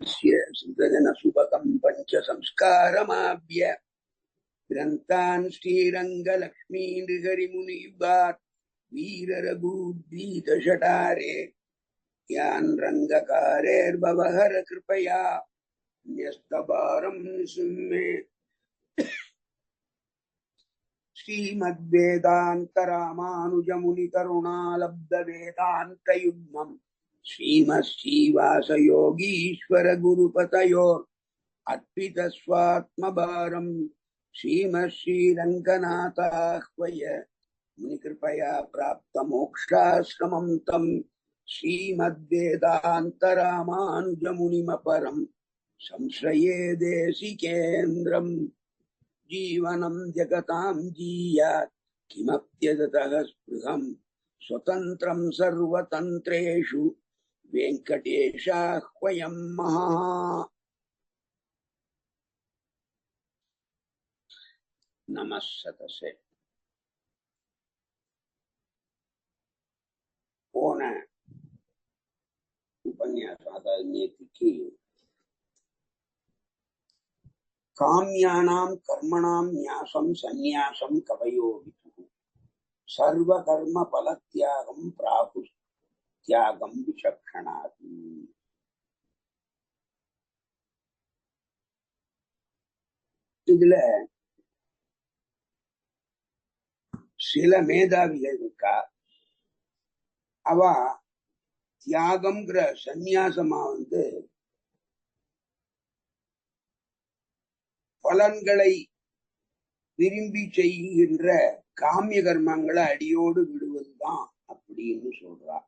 सुभगम् पञ्च संस्कारमाभ्य ग्रन्थान् श्रीरङ्गलक्ष्मी नृहरिमुनियुगात् वीररघुद्वीतषटारे यान् रङ्गकारेर्भवहर कृपया न्यस्तभारम् निसिम्मे श्रीमद्वेदान्तरामानुजमुनिकरुणालब्धवेदान्तयुग्मम् श्रीमश्रीवासयोगीश्वरगुरुपतयोर् अर्पितस्वात्मभारम् श्रीमश्रीरङ्गनाथाह्वय मुनिकृपया प्राप्तमोक्षाश्रमम् तम् श्रीमद्वेदान्तरामानुजमुनिमपरम् संश्रये देशिकेन्द्रम् जीवनम् जगताम् जीयात् किमप्यदतः स्पृहम् स्वतन्त्रम् सर्वतन्त्रेषु वेङ्कटेशाह्वयम् महा नमः सतसे போன உபன்யாசம் அதாவது நேற்றுக்கு காமியானாம் கர்மணாம் ஞாசம் சந்நியாசம் கவயோ விது சர்வ கர்ம பலத்தியாகம் பிராகு தியாகம் விசக்ஷணாதி. இதுல சில மேதாவிகள் இருக்கா, அவ தியாகம்ங்கிற சந்நியாசமா பலன்களை விரும்பி செய்கின்ற காமிய கர்மங்களை அடியோடு விடுவதுதான் அப்படின்னு சொல்றா.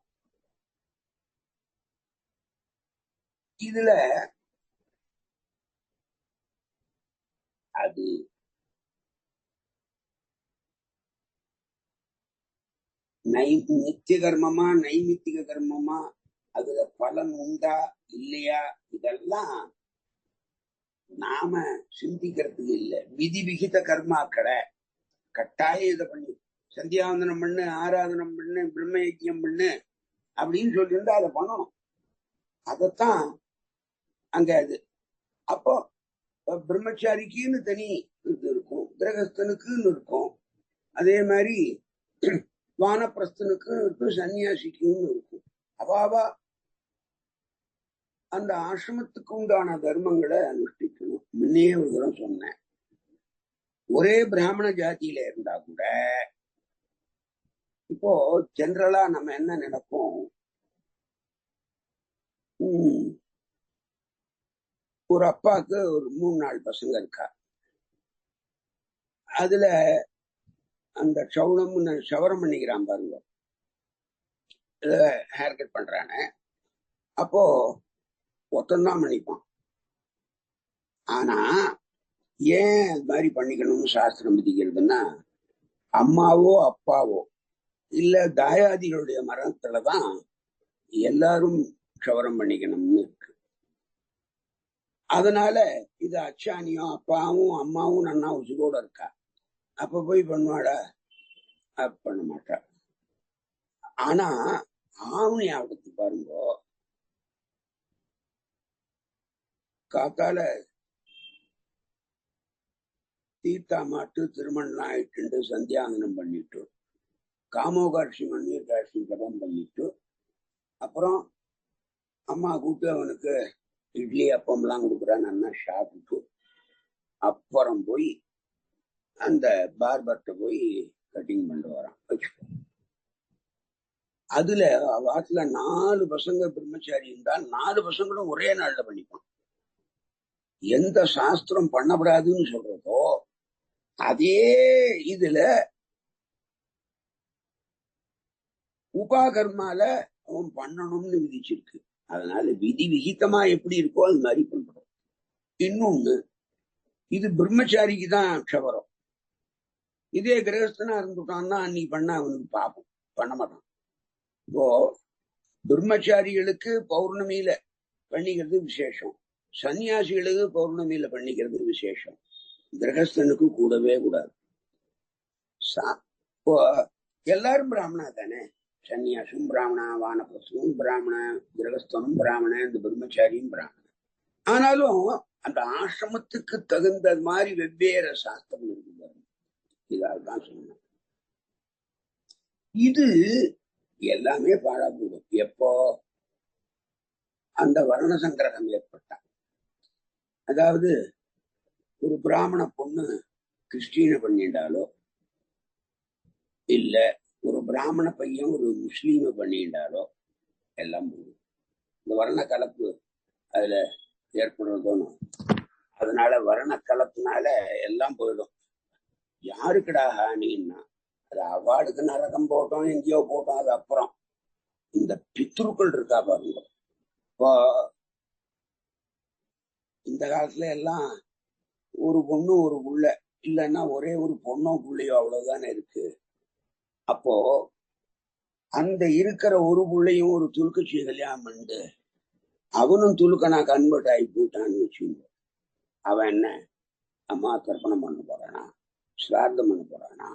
இதுல அது நித்திய கர்மமா நைமித்திக கர்மமா, அதுல பலன் உண்டா இல்லையா, இதெல்லாம் நாம சிந்திக்கிறதுக்கு இல்ல. விதி விகித கர்மாக்களை கட்டாயம் இதை பண்ணி சந்தியாவந்தனம் பண்ணு, ஆராதனம் பண்ணு, பிரம்ம யஜ்யம் பண்ணு அப்படின்னு சொல்லியிருந்தா அதை பண்ணணும். அதத்தான் அங்க அது. அப்போ பிரம்மச்சாரிக்குன்னு தனி இது இருக்கும், கிரகஸ்தனுக்குன்னு இருக்கும், அதே மாதிரி வானப்பிரஸ்தனுக்கும் இருக்கும், சன்னியாசிக்கும் இருக்கும். அவாவா அந்த ஆசிரமத்துக்கு உண்டான தர்மங்களை அனுஷ்டிக்கணும். முன்னே ஒரு தரம் சொன்னேன், ஒரே பிராமண ஜாதியில இருந்தா கூட இப்போ ஜெனரலா நம்ம என்ன நினைப்போம், ஒரு அப்பாவுக்கு ஒரு 3-4 பசங்க இருக்கா, அதுல அந்த சவரம் பண்ணிக்கிறான் பாருங்க, ஹேர் கட் பண்றானே, அப்போ ஒத்தந்தான் பண்ணிப்பான். ஆனா ஏன் அது மாதிரி பண்ணிக்கணும்னு சாஸ்திரம் விதிக்கிறதுன்னா, அம்மாவோ அப்பாவோ இல்ல தாயாதிகளுடைய மரணத்துலதான் எல்லாரும் க்ஷவரம் பண்ணிக்கணும்னு இருக்கு. அதனால இது அச்சானியும் அப்பாவும் அம்மாவும் நன்னா உசுரோட இருக்கா, அப்ப போய் பண்ணுவாடா, பண்ண மாட்டா. ஆனா ஆவணி ஆவணத்து பாருங்க, காத்தால தீர்த்தா மாட்டு திருமணம் ஆயிட்டு சந்தியாவந்தனம் பண்ணிட்டு, காமோகாட்சி மண்ணியகாட்சி கடம் பண்ணிட்டு, அப்புறம் அம்மா கூட்டு அவனுக்கு இட்லி அப்பம்லாம் கொடுக்குறான், நல்லா சாப்பிட்டு அப்புறம் போய் அந்த பார்பர்ட்ட போய் கட்டிங் பண்ணிட்டு வரான். அதுல வாட்டில 4 பசங்க பிரம்மச்சாரி இருந்தால் 4 பசங்களும் ஒரே நாள்ல பண்ணிப்பான். எந்த சாஸ்திரம் பண்ணப்படாதுன்னு சொல்றதோ அதே இதுல உபாகர்மால அவன் பண்ணணும்னு விதிச்சிருக்கு. அதனால விதி விகிதமா எப்படி இருக்கோ அது மாதிரி பண்றோம். இன்னொன்னு, இது பிரம்மச்சாரிக்கு தான் க்ஷவரம். இதே கிரகஸ்தனா இருந்துட்டான்னா அன்னைக்கு பண்ண அவனுக்கு பாப்போம், பண்ண மாட்டான். இப்போ பிரம்மச்சாரிகளுக்கு பௌர்ணமியில பண்ணிக்கிறது விசேஷம், சன்னியாசிகளுக்கு பௌர்ணமியில பண்ணிக்கிறது விசேஷம், கிரகஸ்தனுக்கு கூடவே கூடாது. இப்போ எல்லாரும் பிராமணா தானே, சன்னியாசும் பிராமணா, வானப்பிரஸ்தனும் பிராமண, கிரகஸ்தனும் பிராமண, இந்த பிரம்மச்சாரியும் பிராமண. ஆனாலும் அந்த ஆசிரமத்துக்கு தகுந்த மாதிரி வெவ்வேறு சாஸ்திரம் இருக்கு. இதான் சொன்னேன். இது எல்லாமே பாழா போடும் எப்போ அந்த வர்ண சங்கிரகம் ஏற்பட்டா. அதாவது ஒரு பிராமண பொண்ணு கிறிஸ்டியனை பண்ணிட்டாலோ இல்ல ஒரு பிராமண பையன் ஒரு முஸ்லீமை பண்ணிட்டாலோ எல்லாம் போடும். இந்த வர்ண கலப்பு அதுல ஏற்படுறதோனும் அதனால வர்ண கலப்புனால எல்லாம் போயிடும். யாருக்குடா ஹானின்னா அது அவாளுக்கு நரகம் போட்டோம் எங்கேயோ போட்டோம். அது அப்புறம் இந்த பித்ருக்கள் இருக்கா பாருங்க. இப்போ இந்த காலத்துல எல்லாம் ஒரு பொண்ணு ஒரு புள்ள இல்லைன்னா ஒரே ஒரு பொண்ணோ புள்ளையோ அவ்வளவுதானே இருக்கு. அப்போ அந்த இருக்கிற ஒரு புள்ளையும் ஒரு துலுக்கட்சி கல்யாணம் பண்ணிட்டு அவனும் துலுக்கனா கன்வெர்ட் ஆகி போயிட்டான்னு வச்சுக்கோ. அவன் என்ன அம்மா தர்ப்பணம் பண்ண போறானா, சிரார்த்தம் பண்ண போறானா,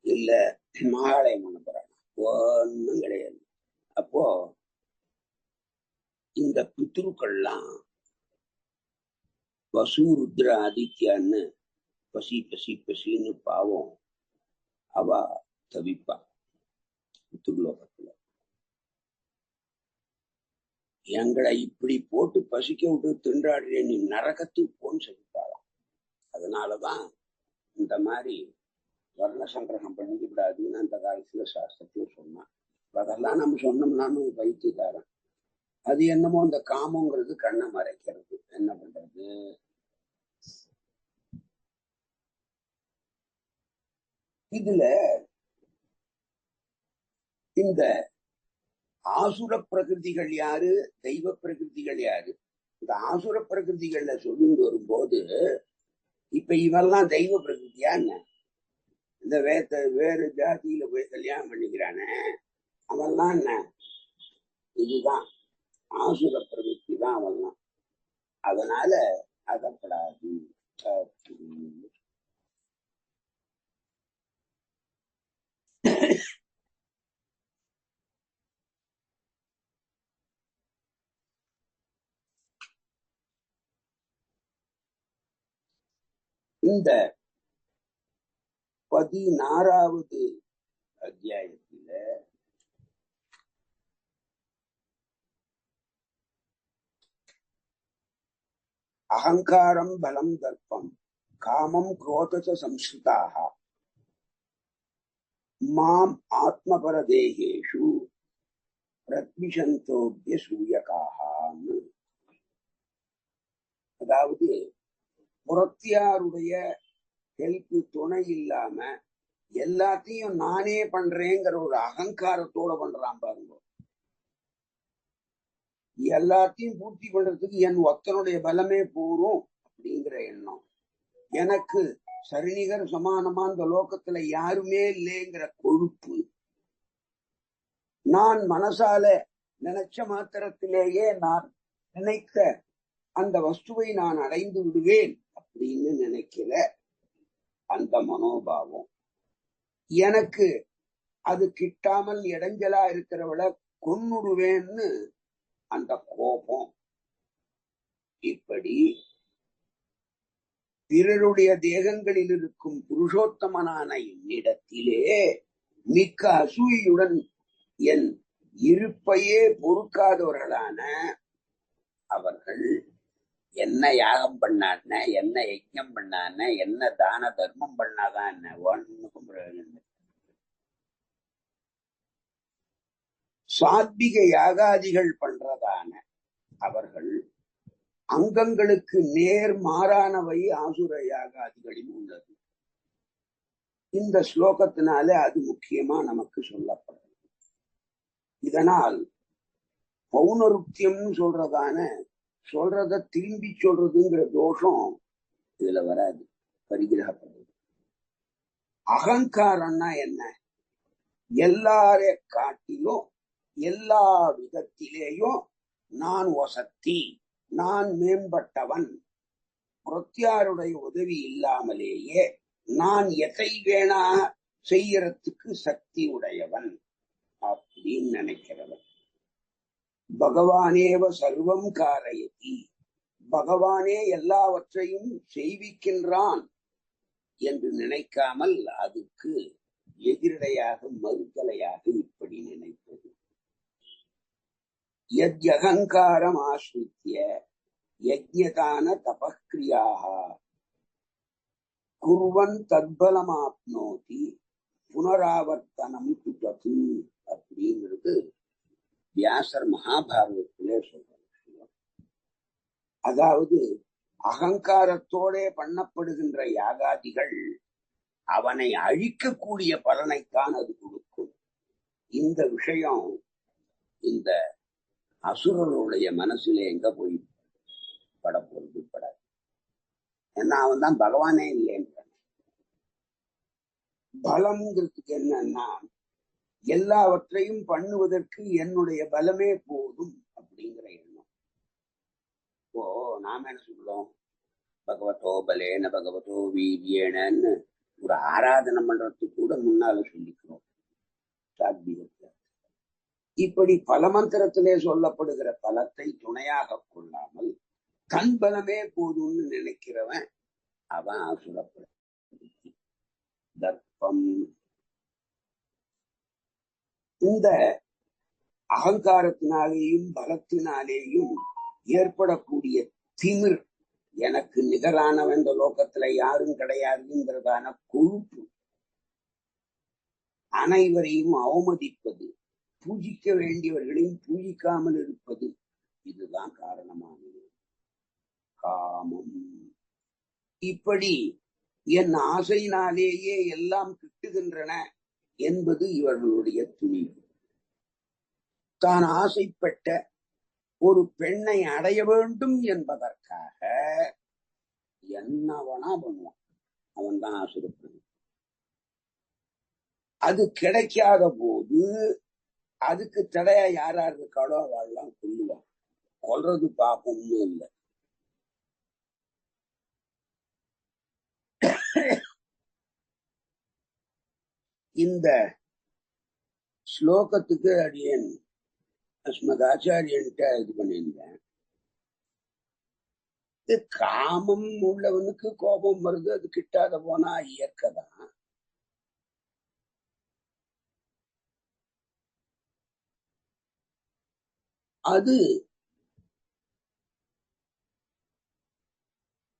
இல்ல மகாலயம் பண்ண போறானா? ஒன்னும் கிடையாது. அப்போ இந்த பித்ருக்கள்லாம் வசு ருத்ர ஆதித்யான்னு பசி பசி பசின்னு பாவம் அவ தவிப்பா பித்ருலோகத்துல. எங்களை இப்படி போட்டு பசிக்க விட்டு திண்டாடுறே நீ நரகத்துக்கு போன்னு சொல்லிப்பாளாம். அதனாலதான் இந்த மாதிரி வர்ண சங்கிரகம் பண்ணிக்க கூடாதுன்னு அந்த காலத்துல சாஸ்திரத்துல சொன்னான். அதெல்லாம் நம்ம சொன்னோம்னாலும் வைத்தியக்காரன். அது என்னமோ அந்த காமங்கிறது கண்ணை மறைக்கிறது. என்ன பண்றது? இதுல இந்த ஆசுர பிரகிருதிகள் யாரு, தெய்வ பிரகிருதிகள் யாரு? இந்த ஆசுர பிரகிருதிகள்ல சொல்லிட்டு வரும்போது இப்ப இவெல்லாம் தெய்வ பிரகிருதியா என்ன? இந்த வேறு ஜாதியில போய் கல்யாணம் பண்ணிக்கிறானே அவன்லாம் என்ன? இதுதான் ஆசுர பிரகிருதி தான் அவன்லாம். அதனால அதப்படாது. இந்த 16வது அத்தியாயத்தில அகங்காரம் பலம் தர்ப்பம் காமம் குரோதச சம்ஸ்கிருதாக மாம் ஆத்மபரதேகேஷு பிரத்விஷந்தோபிய சூயகான்னு. அதாவது புறத்தியாருடைய ஹெல்ப் துணை இல்லாம எல்லாத்தையும் நானே பண்றேங்கிற ஒரு அகங்காரத்தோட பண்றான் பாருங்க. எல்லாத்தையும் பூர்த்தி பண்றதுக்கு என் ஒத்தனுடைய பலமே போரும் அப்படிங்கிற எண்ணம். எனக்கு சரிநிகர் சமானமா இந்த லோகத்துல யாருமே இல்லைங்கிற கொழுப்பு. நான் மனசால நினைச்ச மாத்திரத்திலேயே நான் நினைத்த அந்த வஸ்துவை நான் அடைந்து விடுவேன் அப்படின்னு நினைக்கிற அந்த மனோபாவம். எனக்கு அது கிட்டாமல் இடைஞ்சலா இருக்கிறவளை கொன்னுடுவேன்னு அந்த கோபம். இப்படி பிறருடைய தேகங்களில் இருக்கும் புருஷோத்தமனான என்னிடத்திலே மிக்க அசூயுடன் என் இருப்பையே பொறுக்காதவர்களான அவர்கள் என்ன யாகம் பண்ணான, என்ன யஜ்ஞம் பண்ணான, என்ன தான தர்மம் பண்ணாதான் என்ன, ஒன்னுக்கும் பிரயோஜனம். சாத்விக யாகாதிகள் பண்றதான அவர்கள் அங்கங்களுக்கு நேர் மாறானவை ஆசுர யாகாதிகளில் உள்ளது. இந்த ஸ்லோகத்தினால அது முக்கியமா நமக்கு சொல்லப்படுறது. இதனால் பௌனருத்தியம்னு சொல்றத திரும்பி சொல்றதுங்கிற தோஷம் இதுல வராது. பரிகிரகப்படுறது. அகங்காரம்னா என்ன? எல்லார காட்டிலும் எல்லா விதத்திலேயும் நான் வசத்தி, நான் மேம்பட்டவன், புறத்தியாருடைய உதவி இல்லாமலேயே நான் எதை வேணா செய்யறதுக்கு சக்தி உடையவன் அப்படின்னு நினைக்கிறவன். பகவானேவ சர்வம் காரயதி, பகவானே எல்லாவற்றையும் செய்விக்கின்றான் என்று நினைக்காமல் அதுக்கு எதிரடையாக மறுதலையாக இப்படி நினைப்பது. யத்யகங்காரம் ஆஸ்ரித்ய யஜ்ஞதான தபக்ரியாக குர்வன் தத்பலமாப்னோதி புனராவர்த்தனம் துதது அப்படிங்கிறது வியாசர் மகாபாரதத்திலே சொல்ற விஷயம். அதாவது அகங்காரத்தோட பண்ணப்படுகின்ற யாகாதிகள் அவனை அழிக்கக்கூடிய பலனைத்தான் அது கொடுக்கும். இந்த விஷயம் இந்த அசுரனுடைய மனசுல எங்க போய் படப்போறது படாது. ஏன்னா அவன் தான் பகவானே இல்லைன்ற பலம்ங்கிறதுக்கு என்னன்னா எல்லாவற்றையும் பண்ணுவதற்கு என்னுடைய பலமே போதும் அப்படிங்கிற எண்ணம். இப்போ நாம என்ன சொல்றோம், பகவதோ பலேன பகவதோ வீரியேனன்னு ஒரு ஆராதனை பண்றதுக்கு கூட முன்னால சொல்லிக்கிறோம் சாத்வீகத்துல. இப்படி பல மந்திரத்திலே சொல்லப்படுகிற பலத்தை துணையாக கொள்ளாமல் தன் பலமே போதும்னு நினைக்கிறவன் அவன் அசுரப்பட தர்ப்பம். இந்த அகங்காரத்தினாலேயும் பலத்தினாலேயும் ஏற்படக்கூடிய திமிர், எனக்கு நிகரானவன் இந்த லோகத்துல யாரும் கிடையாதுங்கிறதான கொழுப்பு, அனைவரையும் அவமதிப்பது, பூஜிக்க வேண்டியவர்களையும் பூஜிக்காமல் இருப்பது, இதுதான் காரணமானது காமம். இப்படி என் ஆசையினாலேயே எல்லாம் கிட்டுகின்றன என்பது இவர்களுடைய துணிவு. தான் ஆசைப்பட்ட ஒரு பெண்ணை அடைய வேண்டும் என்பதற்காக என்னவனா பண்ணுவான். அவன் தான் ஆசைப்படும். அது கிடைக்காத போது அதுக்கு தடையா யாரா இருக்காளோ அவெல்லாம் கொல்லுவான். கொல்றது பாப்பம்னு இல்லை. இந்த ஸ்லோகத்துக்கு அடியேன் அஸ்மத் ஆச்சாரியன்ட்ட இது பண்ணியிருந்தேன். காமம் உள்ளவனுக்கு கோபம் வருது, அது கிட்டாத போனா இயற்கைதான். அது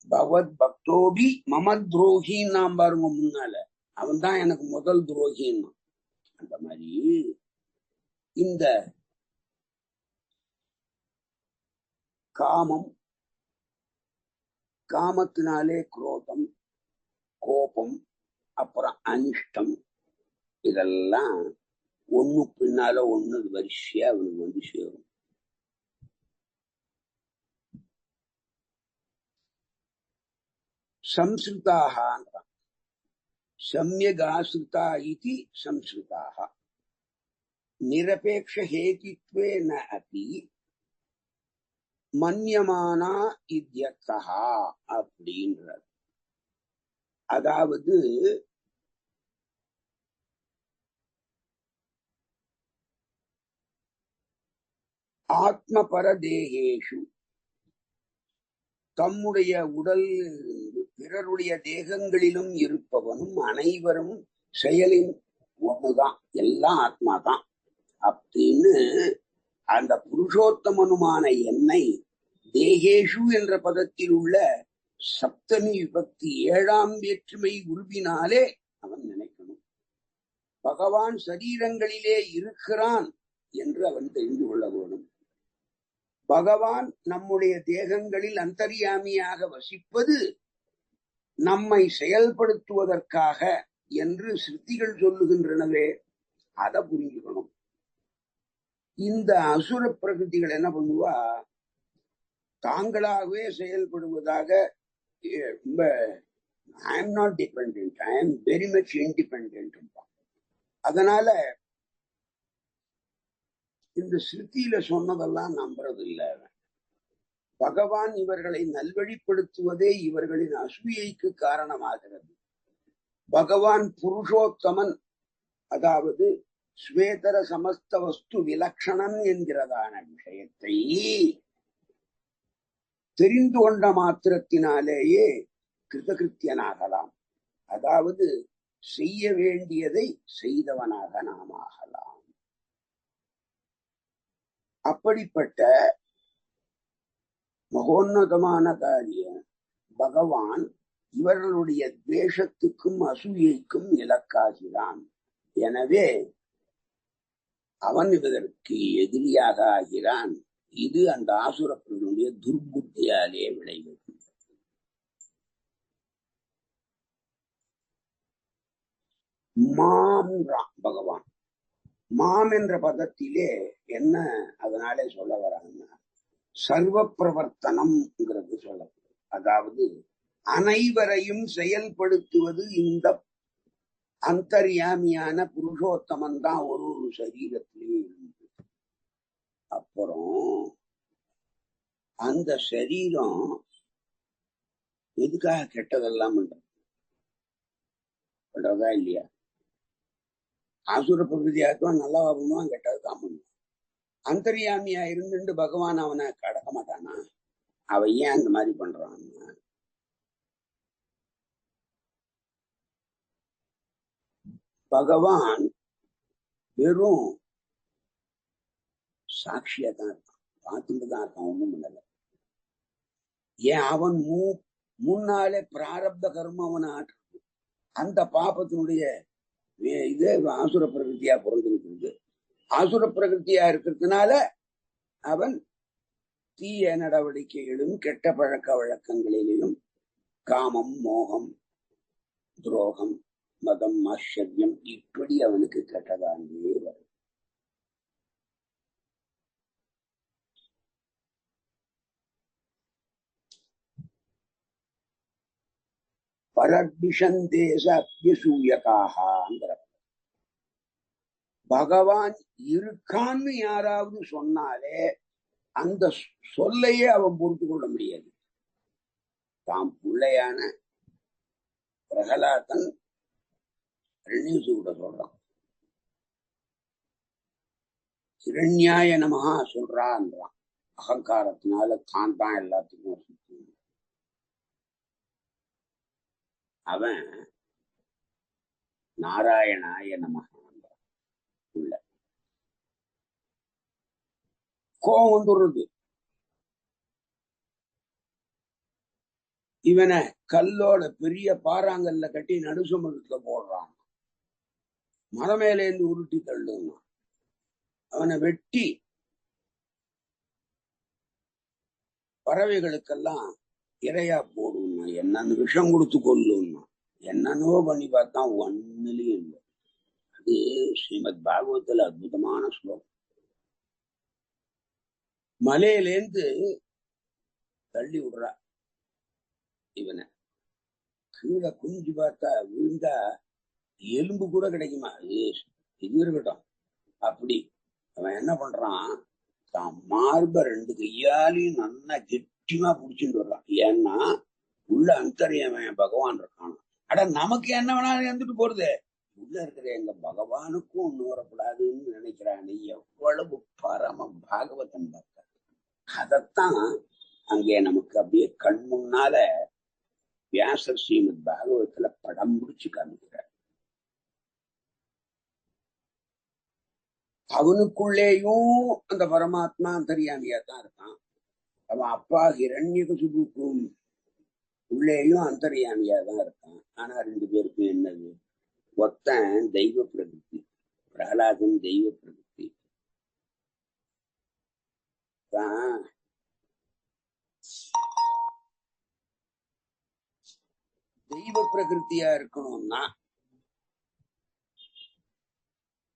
பகவத் பக்தோபி மம துரோகின்னு நாம் பாருங்க முன்னால, அவன் தான் எனக்கு முதல் துரோகின்னு. அந்த மாதிரி இந்த காமம், காமத்தினாலே குரோதம், கோபம், அப்புறம் அனிஷ்டம், இதெல்லாம் ஒண்ணு பின்னால ஒண்ணு வரிசையா அவனுக்கு வந்து சேரும். சம்ஸ்ருதாக சம்யக் ஆஸ்ருதா இதி சம்ஸ்ருதாக நிரபேக்ஷ ஹேதித்வே ந அபி மன்யமானா இத்யர்த்தஹ அப்படின்றார். அதாவது ஆத்மபர தேகேஷு, தம்முடைய உடல் பிறருடைய தேகங்களிலும் இருப்பவனும் அனைவரும் செயலின் ஒண்ணுதான், எல்லாம் ஆத்மா தான் அப்படின்னு அந்த புருஷோத்தமனுமான என்னை தேகேஷு என்ற பதத்தில் உள்ள சப்தமி விபக்தி 7ஆம் வேற்றுமை உருவினாலே அவன் நினைக்கணும். பகவான் சரீரங்களிலே இருக்கிறான் என்று அவன் தெரிந்து கொள்ள வேண்டும். பகவான் நம்முடைய தேகங்களில் அந்தர்யாமியாக வசிப்பது நம்மை செயல்படுத்துவதற்காக என்று ஸ்ருதிகள் சொல்லுகின்றனவே, அதை புரிஞ்சுக்கணும். இந்த அசுர பிரகிருதிகள் என்ன பண்ணுவா, தாங்களாகவே செயல்படுவதாக, ரொம்ப I am not dependent, I am very much independent. அதனால இந்த ஸ்ருதியில சொன்னதெல்லாம் நம்புறது இல்லை. பகவான் இவர்களை நல்வழிப்படுத்துவதே இவர்களின் அசூயைக்கு காரணமாகிறது. பகவான் புருஷோத்தமன், அதாவது ஸ்வேதர சமஸ்த வஸ்து விலக்ஷணன் என்கிறதான விஷயத்தை தெரிந்து கொண்ட மாத்திரத்தினாலேயே கிருதகிருத்தியனாகலாம். அதாவது செய்ய வேண்டியதை செய்தவனாக நாம் ஆகலாம். அப்படிப்பட்ட மகோன்னதமான காரியம் பகவான் இவர்களுடைய துவேஷத்துக்கும் அசூயைக்கும் இலக்காகிறான். எனவே அவன் இதற்கு எதிரியாக ஆகிறான். இது அந்த ஆசுரர்களுடைய துர்புத்தியாலே விளைவது. மாம் பகவான் மாம் என்ற பதத்திலே என்ன அதனாலே சொல்ல வராங்கன்னா சர்வ பிரவர்த்தனம்ங்கிறது சொல்லப்படுது. அதாவது அனைவரையும் செயல்படுத்துவது இந்த அந்தர்யாமியான புருஷோத்தமன் தான் ஒரு சரீரத்திலே இருந்து. அப்புறம் அந்த சரீரம் எதுக்காக கெட்டதெல்லாம் பண்றதா இல்லையா? ஆசுர பிரகிருதியாத்தான் நல்லா பண்ணுவான், கெட்டதுதான் பண்ணுவான். அந்தர்யாமியா இருந்துட்டு பகவான் அவனை கடக்க மாட்டானா? அவன் ஏன் அந்த மாதிரி பண்றான்? பகவான் வெறும் சாட்சியா தான் இருக்கான், பார்த்துட்டு தான் இருக்கான், ஒண்ணும் பண்ணல. ஏன் அவன் முன்னாலே பிராரப்த கர்மம் அவனை ஆற்று, அந்த பாபத்தினுடைய இது ஆசுர பிரகிருத்தியா பிறந்திருக்கிறது. ஆசுர பிரகிருத்தியா இருக்கிறதுனால அவன் தீய நடவடிக்கைகளும் கெட்ட பழக்க வழக்கங்களிலும் காமம், மோகம், துரோகம், மதம், ஆச்சரியம் இப்படி அவனுக்கு கெட்டதானே வரும். பரபிஷந்தேச அபியசூயகாங்கிற பகவான் இருக்கான்னு யாராவது சொன்னாலே அந்த சொல்லையே அவன் பொறுத்து கொள்ள முடியாது. தாம் பிள்ளையான பிரகலாதன் கூட சொல்றான், இரண்யாய நமஹா சொல்றான்றான். அகங்காரத்தினால தான் தான் எல்லாத்துக்கும் அவன் நாராயணாய நமஹா உள்ள கோபம் வந்துடுறது. இவனை கல்லோட பெரிய பாறாங்கல்ல கட்டி நடுசமுகத்துல போடுறான், மலை மேலேந்து உருட்டி தள்ளுங்க, அவனை வெட்டி பறவைகளுக்கெல்லாம் இறையா போடுமா, என்னன்னு விஷம் கொடுத்து கொள்ளுமா, என்னன்னோ பண்ணி பார்த்தா ஒன்னுலயும் இல்லை. அது ஸ்ரீமத் பாகவத்துல அற்புதமான ஸ்லோகம். மலையிலேந்து தள்ளி விடுறா இவனை, கீழே குஞ்சு பார்த்தா விழுந்தா எலும்பு கூட கிடைக்குமா, இது இருக்கட்டும். அப்படி அவன் என்ன பண்றான், தான் மார்ப ரெண்டு கையாலையும் நல்லா கெட்டிமா புடிச்சுட்டு வர்றான். ஏன்னா உள்ள அந்தரியவன் பகவான் இருக்கான். அட நமக்கு என்ன வேணாலும் இருந்துட்டு போறது, உள்ள இருக்கிற எங்க பகவானுக்கும் ஒண்ணு வரக்கூடாதுன்னு நினைக்கிறான். எவ்வளவு பரம பாகவதன் பக்தன். அதத்தான் அங்கே நமக்கு அப்படியே கண் முன்னால வியாசர் ஸ்ரீமத் பாகவதத்துல படம் முடிச்சு காமிக்கிறார். அவனுக்குள்ளேயும் அந்த பரமாத்மா அந்தரியாமியா தான் இருக்கான். அவன் அப்பா ஹிரண்யகசிபுக்கும் உள்ளேயும் அந்தரியாமியா தான் இருக்கான். ஆனா ரெண்டு பேருக்கும் என்னது, ஒத்தன் தெய்வ பிரகிருதி, பிரகலாதன் தெய்வ பிரகிருதி தான். தெய்வ பிரகிருத்தியா இருக்கணும்னா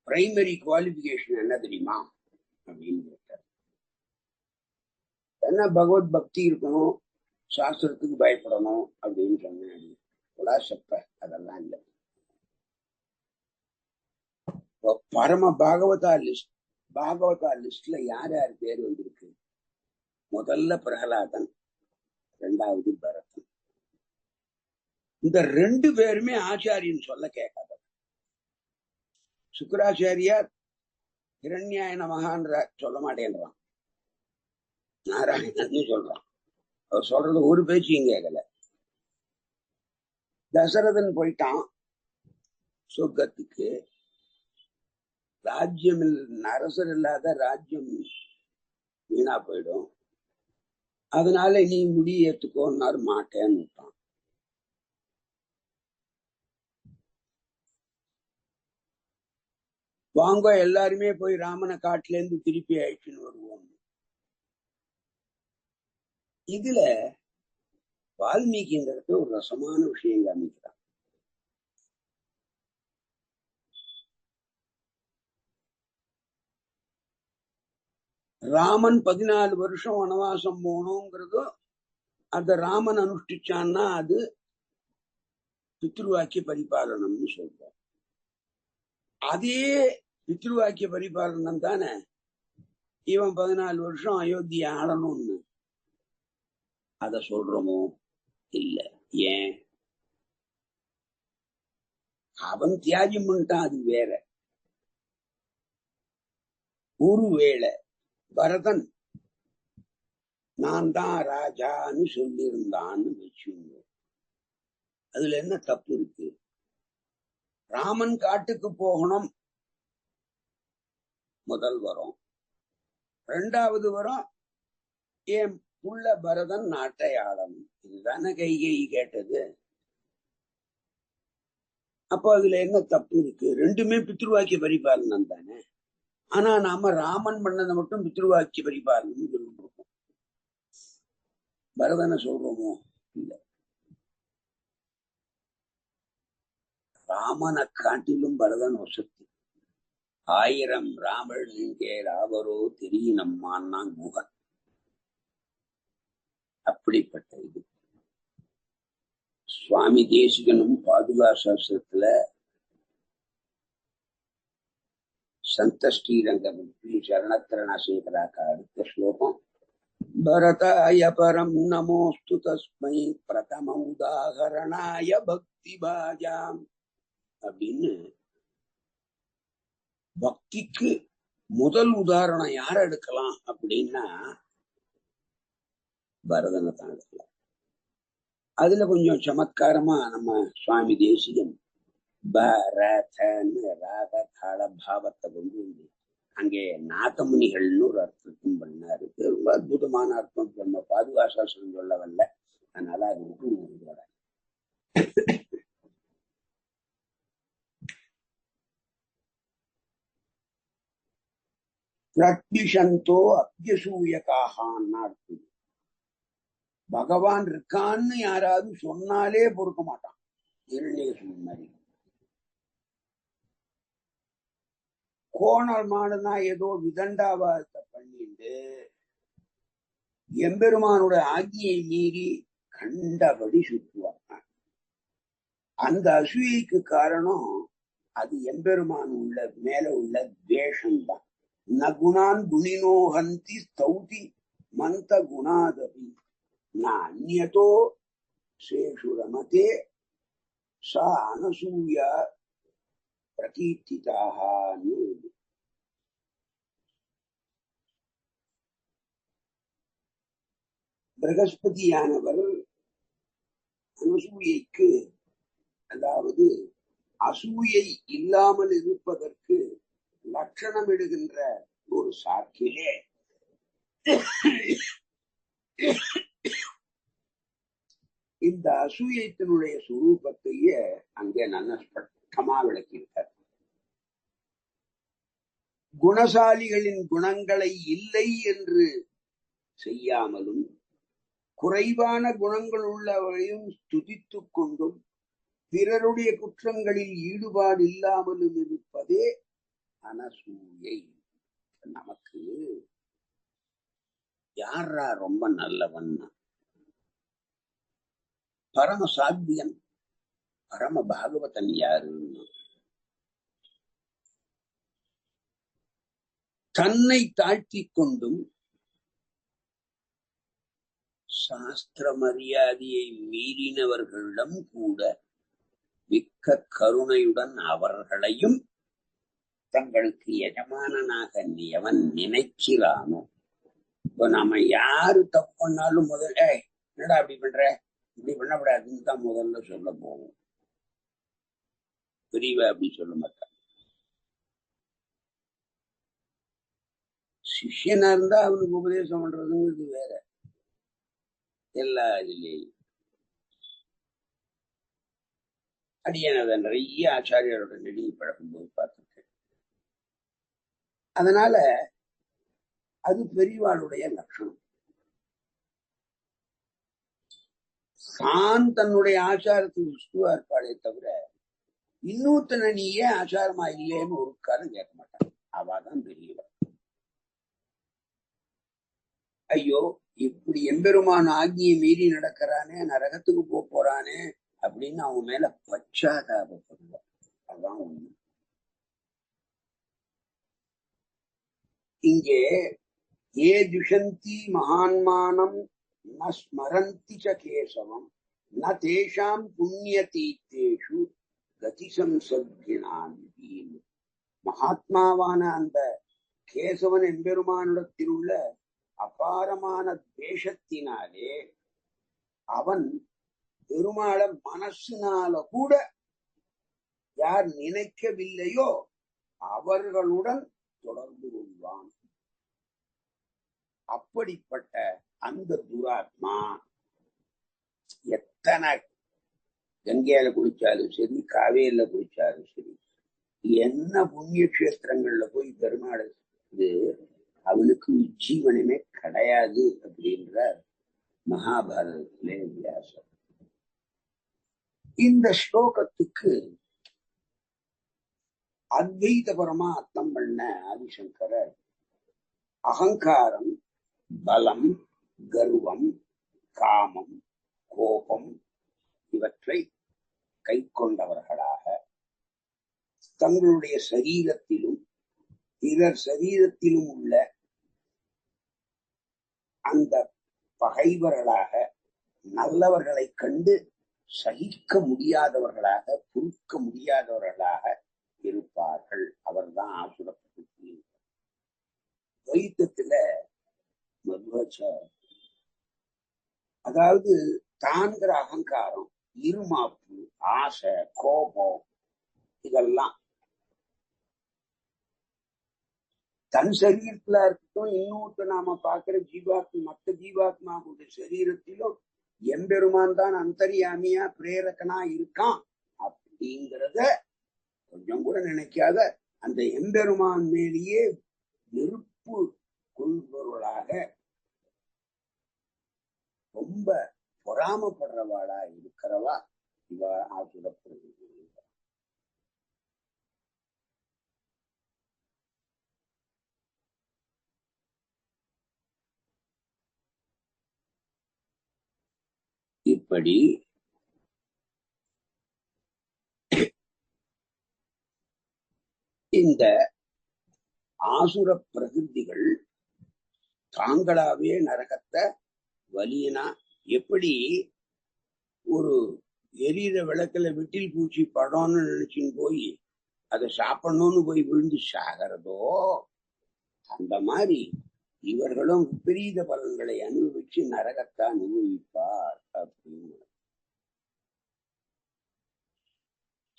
பிரைமரி குவாலிபிகேஷன் என்ன தெரியுமா அப்படின்னு கேட்டார். என்ன பகவத் பக்தி இருக்கணும், சாஸ்திரத்துக்கு பயப்படணும் அப்படின்னு சொன்னேன். சப்ப அதெல்லாம் இல்லை. பரம பாகவதா லிஸ்ட்ல யார் யார் பேர் வந்திருக்கு? முதல்ல பிரகலாதன், ரெண்டாவது பரதன். இந்த ரெண்டு பேருமே ஆச்சாரியன் சொல்ல கேட்காத. சுக்கராச்சாரியார் இரண்யாய நமகான்ற சொல்ல மாட்டேன்றான், நாராயணன் சொல்றான். அவர் சொல்றது ஒரு பேச்சையும் கேட்கல. தசரதன் போயிட்டான் சொர்க்கத்துக்கு. ராஜ்யம் அரசர் இல்லாத ராஜ்யம் வீணா போயிடும், அதனால நீ முடி ஏத்துக்கோன்னாரு. மாட்டேன்னு விட்டான். வாங்க எல்லாருமே போய் ராமனை காட்டுல இருந்து திருப்பி அழிச்சுன்னு வருவோம். இதுல வால்மீகி இந்த இடத்துல ஒரு ரசமான விஷயம் காமிக்கிறான். ராமன் 14 வருஷம் வனவாசம் போகணுங்கிறதும் அந்த ராமன் அனுஷ்டிச்சான்னா அது பித்ருவாக்கிய பரிபாலனம்னு சொல்றார். அதே பித்ருவாக்கிய பரிபாலனம் தானே இவன் 14 வருஷம் அயோத்தியை ஆளணும்னு அத சொல்றோமோ? இல்ல. ஏன்? அவன் தியாகம் பண்ணிட்டான், அது வேற. ஒருவேளை பரதன் நான் தான் ராஜான்னு சொல்லியிருந்தான்னு வச்சுங்க, அதுல என்ன தப்பு இருக்கு? ராமன் காட்டுக்கு போகணும் முதல் வரும், 2வது வரும் ஏன் புள்ள பரதன் நாட்டை ஆளணும், இதுதானே கைகை கேட்டது. அப்போ அதுல என்ன தப்பு இருக்கு? ரெண்டுமே பித்ருவாக்கிய பரிபாலனம் தானே. ஆனா நாம ராமன் பண்ணதை மட்டும் பித்ருவாக்கிய பரிபாலனம் சொல்லிட்டு இருக்கோம். பரதனை சொல்றோமோ? இல்ல. ராமனை காட்டிலும் பரதன் வசதி. 1000 ராமர் இங்கே ராவரோ தெரியனம்மான்னா முகன். அப்படிப்பட்ட இது சுவாமி தேசிகனும் பாதுகா சாஸ்திரத்துல சந்த ஸ்ரீரங்கம் சரணத்திரணசேகராக்க அடுத்த ஸ்லோகம் பரதாய பரம் நமோஸ்து தஸ்மை பிரதம உதாகரணாய பக்தி பாஜாம் அப்படின்னு. பக்திக்கு முதல் உதாரணம் யார எடுக்கலாம் அப்படின்னா பரதனை தான் எடுக்கலாம். அதுல கொஞ்சம் சமத்காரமா நம்ம சுவாமி தேசிகன் பரதன்னு ராக தாள பாவத்தை கொண்டு அங்கே நாதமுனிகள்னு ஒரு அர்த்தம் பண்ணாரு. ரொம்ப அற்புதமான அர்த்தம் நம்ம பாதுகாசாசனம் சொல்ல வரல, அதனால அது விட்டு வர. பிரத்விஷந்தோ அப்யசூயகாகான்னு அர்த்தம். பகவான் இருக்கான்னு யாராவது சொன்னாலே பொறுக்க மாட்டான். இரண்யகசிபன் மாதிரி கோணமானதா ஏதோ விதண்டாவாதத்தை பண்ணிட்டு எம்பெருமானோட ஆகியை மீறி கண்டபடி சுற்றுவாங்க. அந்த அசூயைக்கு காரணம் அது எம்பெருமான் உள்ள மேல உள்ள துவேஷம்தான். நகுணான் குணினோஹந்தி ஸ்தௌதி மந்த குணாதபி அந்நியதோ சேஷு ரமதே சா அனசூயா பிரகீர்த்திதான்னு. பிரகஸ்பதியானவர் அனசூயைக்கு, அதாவது அசூயை இல்லாமல் இருப்பதற்கு லட்சணம் இடுகின்ற ஒரு சாக்கிலே இந்த அசூயத்தினுடைய சுரூபத்தையே அங்கே நல்ல ஸ்பஷ்டமா விளக்கியிருக்கார். குணசாலிகளின் குணங்களை இல்லை என்று செய்யாமலும் குறைவான குணங்கள் உள்ளவரையும் துதித்துக் கொண்டும் பிறருடைய குற்றங்களில் ஈடுபாடு இல்லாமலும் இருப்பதே அனசூயை. நமக்கு யாரா ரொம்ப நல்லவன்? பரம சாத்தியன் பரம பாகவதன் யாருன்னு தன்னை தாழ்த்தி கொண்டும் சாஸ்திர மரியாதையை மீறினவர்களிடம் கூட மிக்க கருணையுடன் அவர்களையும் தங்களுக்கு எஜமானனாக எவன் நினைக்கிறானோ, இப்ப நாம யாரு தப்பு பண்ணாலும் முதல்ல என்னடா அப்படி பண்ற, இப்படி பண்ணக்கூடாதுன்னு தான் முதல்ல சொல்ல போவோம். பெரியவ அப்படி சொல்ல மாட்டான். சிஷ்யனா இருந்தா அவனுக்கு உபதேசம் பண்றதுங்கிறது வேற. எல்லா இதுலேயும் அடியானத நிறைய ஆச்சாரியரோட நெருங்கி பழகும்போது பார்த்துருக்கேன். அதனால அது பெரியவாளுடைய லட்சணம். தான் தன்னுடைய ஆச்சாரத்துக்கு விஷ்ணுவா இருப்பாளே தவிர இன்னொருத்தனை நீ ஏன் ஆச்சாரமா இல்லையேன்னு ஒரு காலம் கேட்க மாட்டான். அவாதான் பெரியவா. ஐயோ இப்படி எம்பெருமான ஆகிய மீறி நடக்கிறானே, நரகத்துக்கு போறானே அப்படின்னு அவன் மேல பச்சாதாபப்படுவான். அதான் உண்மை. இங்கே ஏ துஷந்தி மகான்மானம் ந ஸ்மரந்தி ச கேசவம் ந தேஷாம் புண்ணிய தீர்த்தேஷு கதிசம்சத்கினான். மகாத்மாவான அந்த கேசவன் எம்பெருமானிடத்தில் உள்ள அபாரமான தேசத்தினாலே அவன் பெருமாளை மனசினால கூட யார் நினைக்கவில்லையோ அவர்களுடன் தொடர்பு கொள்வான். அப்படிப்பட்ட அந்த துராத்மா எத்தனை கங்கையில குளிச்சாலும் சரி, காவேரியில குளிச்சாலும் சரி, என்ன புண்ணிய கஷேத்திரங்கள்ல போய் பெருமாள் அவனுக்கு உஜ்ஜீவனமே கிடையாது அப்படின்ற மகாபாரதத்திலே வியாசம். இந்த ஸ்லோகத்துக்கு அத்வைதபரமா அர்த்தம் பண்ண ஆதிசங்கரர் அகங்காரம், பலம், கர்வம், காமம், கோபம் இவற்றை கை கொண்டவர்களாக தங்களுடைய சரீரத்திலும் பிறர் சரீரத்திலும் உள்ள அந்த பகைவர்களாக நல்லவர்களை கண்டு சகிக்க முடியாதவர்களாக, பொறுக்க முடியாதவர்களாக இருப்பார்கள். அவர்தான் ஆசுர பிரகிருதி. துவைத்தத்துல அதாவது தான்கிற அகங்காரம், இருமாப்பு, ஆசை, கோபம் இதெல்லாம் தன் சரீரத்துல இருக்கட்டும், இன்னொரு நாம பாக்குற ஜீவாத்மா, மற்ற ஜீவாத்மாவுடைய சரீரத்திலும் எம்பெருமான் தான் அந்தரியாமியா பிரேரகனா இருக்கான் அப்படிங்கிறத கொஞ்சம் கூட நினைக்காத அந்த எம்பெருமான் மேலேயே நெருப்பு கொள்பவர்களாக ரொம்ப பொறாமப்படுறவாளா இருக்கிறவா இவ ஆசுரப்படுகிறது. இப்படி இந்த ஆசுர பிரகிருதிகள் தாங்களாவே நரகத்தை வலியனா, எப்படி ஒரு எரியிற விளக்குல விட்டில் பூச்சி படம்னு நினைச்சுன்னு போய் அதை சாப்பிடணும்னு போய் விழுந்து சாகிறதோ, அந்த மாதிரி இவர்களும் விபரீத பலன்களை அனுபவிச்சு நரகத்தை அனுபவிப்பார் அப்படின்னு.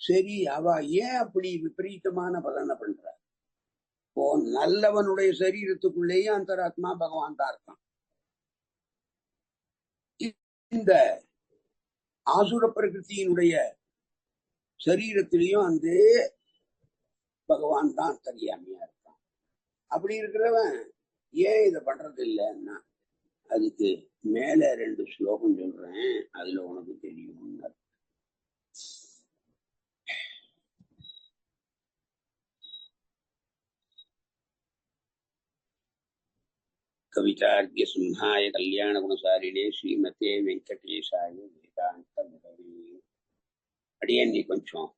சரி, அவ ஏன் அப்படி விபரீதமான பலனை பண்றார்? இப்போ நல்லவனுடைய சரீரத்துக்குள்ளேயே அந்தராத்மா பகவான் தான் இருக்கான். இந்த ஆசுர பிரகிருத்தியினுடைய சரீரத்திலையும் அந்த பகவான் தான் தெரியாமையா இருக்கான். அப்படி இருக்கிறவன் ஏன் இதை பண்றது இல்லைன்னா, அதுக்கு மேல 2 ஸ்லோகம் சொல்றேன், அதுல உனக்கு தெரியும். கவிதார்க்கிய சிம்ஹாய கல்யாண குணசாரிணே ஸ்ரீமதே வெங்கடேசாய வேதாந்த குரவே. அடியே நீ கொஞ்சம்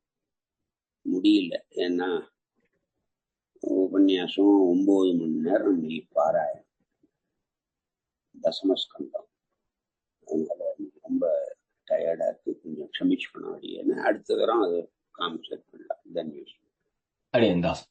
முடியல, ஏன்னா உபன்யாசம் 9 மணி நேரம் நீ பாராயணம், தசமஸ்கந்தம், அதனால ரொம்ப டயர்டா இருக்கு, கொஞ்சம் க்ஷமிச்சுக்கணும் அடியேன்னு. அடுத்த தரம் அது காமிச்சேட் பண்ணலாம். தன்யவாதம். அடியேன் தாஸ்.